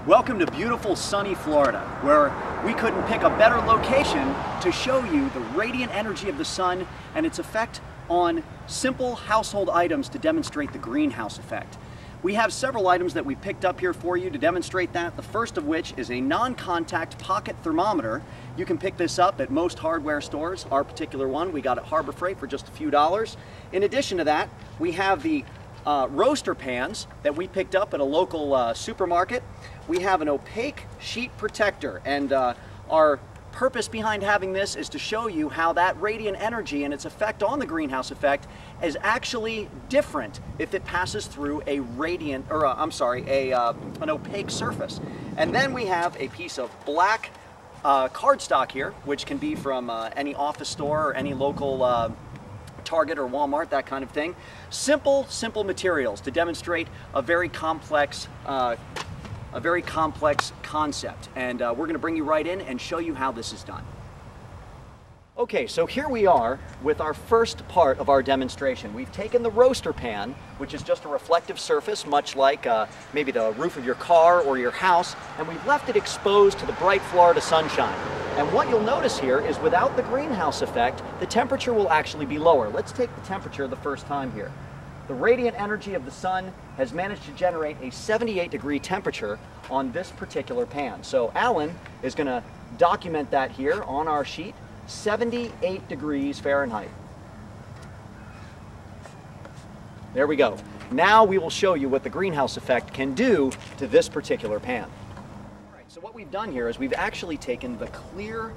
Welcome to beautiful sunny Florida, where we couldn't pick a better location to show you the radiant energy of the sun and its effect on simple household items to demonstrate the greenhouse effect. We have several items that we picked up here for you to demonstrate that, the first of which is a non-contact pocket thermometer. You can pick this up at most hardware stores. Our particular one we got at Harbor Freight for just a few dollars. In addition to that, we have the roaster pans that we picked up at a local supermarket. We have an opaque sheet protector, and our purpose behind having this is to show you how that radiant energy and its effect on the greenhouse effect is actually different if it passes through a radiant, or an opaque surface. And then we have a piece of black cardstock here, which can be from any office store or any local Target or Walmart, that kind of thing. Simple materials to demonstrate a very complex concept, and we're going to bring you right in and show you how this is done. Okay, so here we are with our first part of our demonstration. We've taken the roaster pan, which is just a reflective surface, much like maybe the roof of your car or your house, and we've left it exposed to the bright Florida sunshine. And what you'll notice here is without the greenhouse effect, the temperature will actually be lower. Let's take the temperature the first time here. The radiant energy of the sun has managed to generate a 78-degree temperature on this particular pan. So Alan is going to document that here on our sheet, 78 degrees Fahrenheit. There we go. Now we will show you what the greenhouse effect can do to this particular pan. So what we've done here is we've actually taken the clear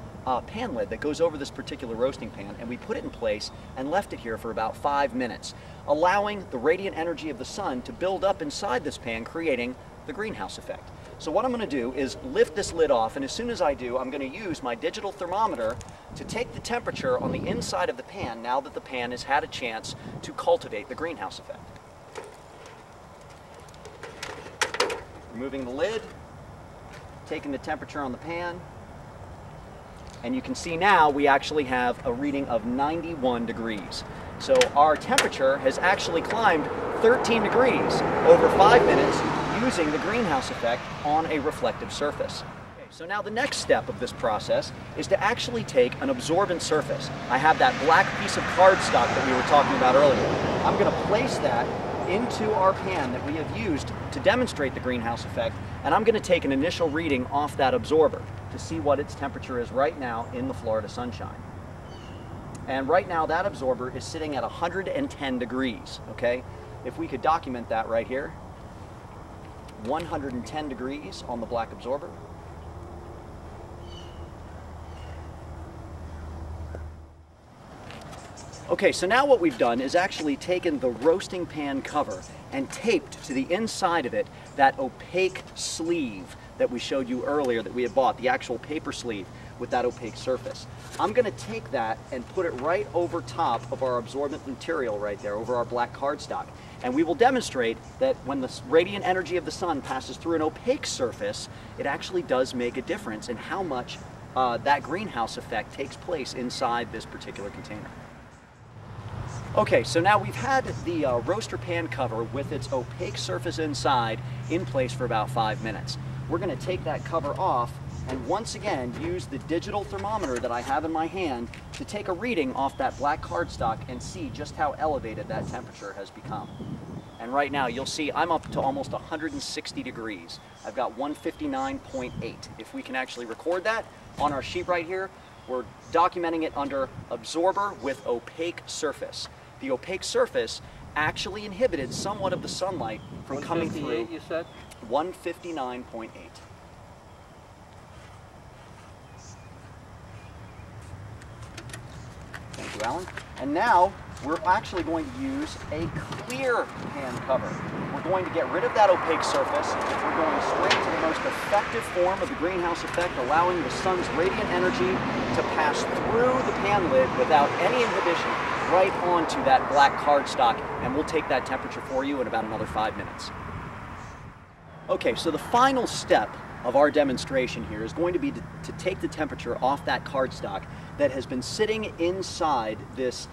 pan lid that goes over this particular roasting pan, and we put it in place and left it here for about 5 minutes, allowing the radiant energy of the sun to build up inside this pan, creating the greenhouse effect. So what I'm going to do is lift this lid off, and as soon as I do, I'm going to use my digital thermometer to take the temperature on the inside of the pan now that the pan has had a chance to cultivate the greenhouse effect. Removing the lid, taking the temperature on the pan, and you can see now we actually have a reading of 91 degrees. So our temperature has actually climbed 13 degrees over 5 minutes using the greenhouse effect on a reflective surface. Okay, so now the next step of this process is to actually take an absorbent surface. I have that black piece of cardstock that we were talking about earlier. I'm going to place that into our pan that we have used to demonstrate the greenhouse effect, and I'm going to take an initial reading off that absorber to see what its temperature is right now in the Florida sunshine. And right now that absorber is sitting at 110 degrees, okay? If we could document that right here, 110 degrees on the black absorber. Okay, so now what we've done is actually taken the roasting pan cover and taped to the inside of it that opaque sleeve that we showed you earlier that we had bought, the actual paper sleeve with that opaque surface. I'm going to take that and put it right over top of our absorbent material right there, over our black cardstock. And we will demonstrate that when the radiant energy of the sun passes through an opaque surface, it actually does make a difference in how much that greenhouse effect takes place inside this particular container. Okay, so now we've had the roaster pan cover with its opaque surface inside in place for about 5 minutes. We're going to take that cover off and once again use the digital thermometer that I have in my hand to take a reading off that black cardstock and see just how elevated that temperature has become. And right now you'll see I'm up to almost 160 degrees. I've got 159.8. If we can actually record that on our sheet right here, we're documenting it under absorber with opaque surface. The opaque surface actually inhibited somewhat of the sunlight from coming through. You said? 159.8. Thank you, Alan. And now we're actually going to use a clear pan cover. We're going to get rid of that opaque surface. We're going straight to the most effective form of the greenhouse effect, allowing the sun's radiant energy to pass through the pan lid without any inhibition right onto that black cardstock, and we'll take that temperature for you in about another 5 minutes. Okay, so the final step of our demonstration here is going to be to take the temperature off that cardstock that has been sitting inside this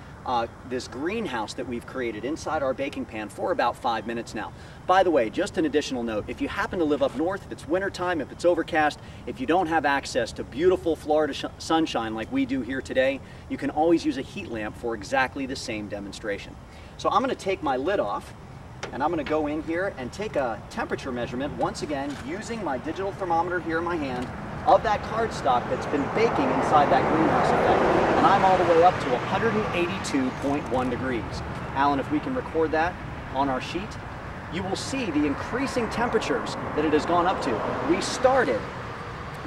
this greenhouse that we've created inside our baking pan for about 5 minutes now. By the way, just an additional note, if you happen to live up north, if it's wintertime, if it's overcast, if you don't have access to beautiful Florida sunshine like we do here today, you can always use a heat lamp for exactly the same demonstration. So I'm going to take my lid off, and I'm going to go in here and take a temperature measurement, once again using my digital thermometer here in my hand, of that cardstock that's been baking inside that greenhouse effect. And I'm all the way up to 182.1 degrees. Alan, if we can record that on our sheet, you will see the increasing temperatures that it has gone up to. We started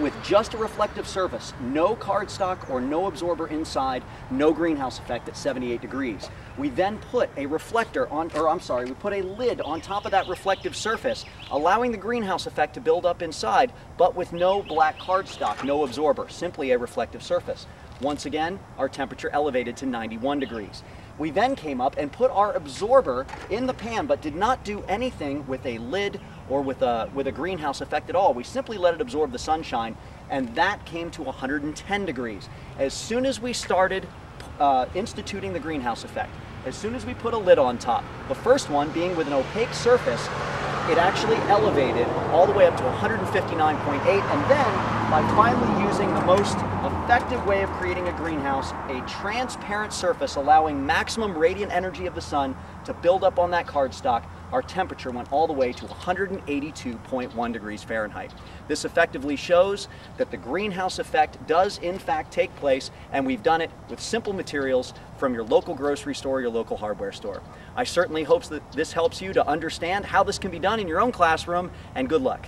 with just a reflective surface, no cardstock or no absorber inside, no greenhouse effect at 78 degrees. We then put a reflector on, we put a lid on top of that reflective surface, allowing the greenhouse effect to build up inside, but with no black cardstock, no absorber, simply a reflective surface. Once again, our temperature elevated to 91 degrees. We then came up and put our absorber in the pan, but did not do anything with a lid or with a greenhouse effect at all. We simply let it absorb the sunshine, and that came to 110 degrees. As soon as we started instituting the greenhouse effect, as soon as we put a lid on top, the first one being with an opaque surface, it actually elevated all the way up to 159.8, and then by finally using the most effective way of creating a greenhouse, a transparent surface allowing maximum radiant energy of the sun to build up on that cardstock, our temperature went all the way to 182.1 degrees Fahrenheit. This effectively shows that the greenhouse effect does in fact take place, and we've done it with simple materials from your local grocery store, your local hardware store. I certainly hope that this helps you to understand how this can be done in your own classroom, and good luck.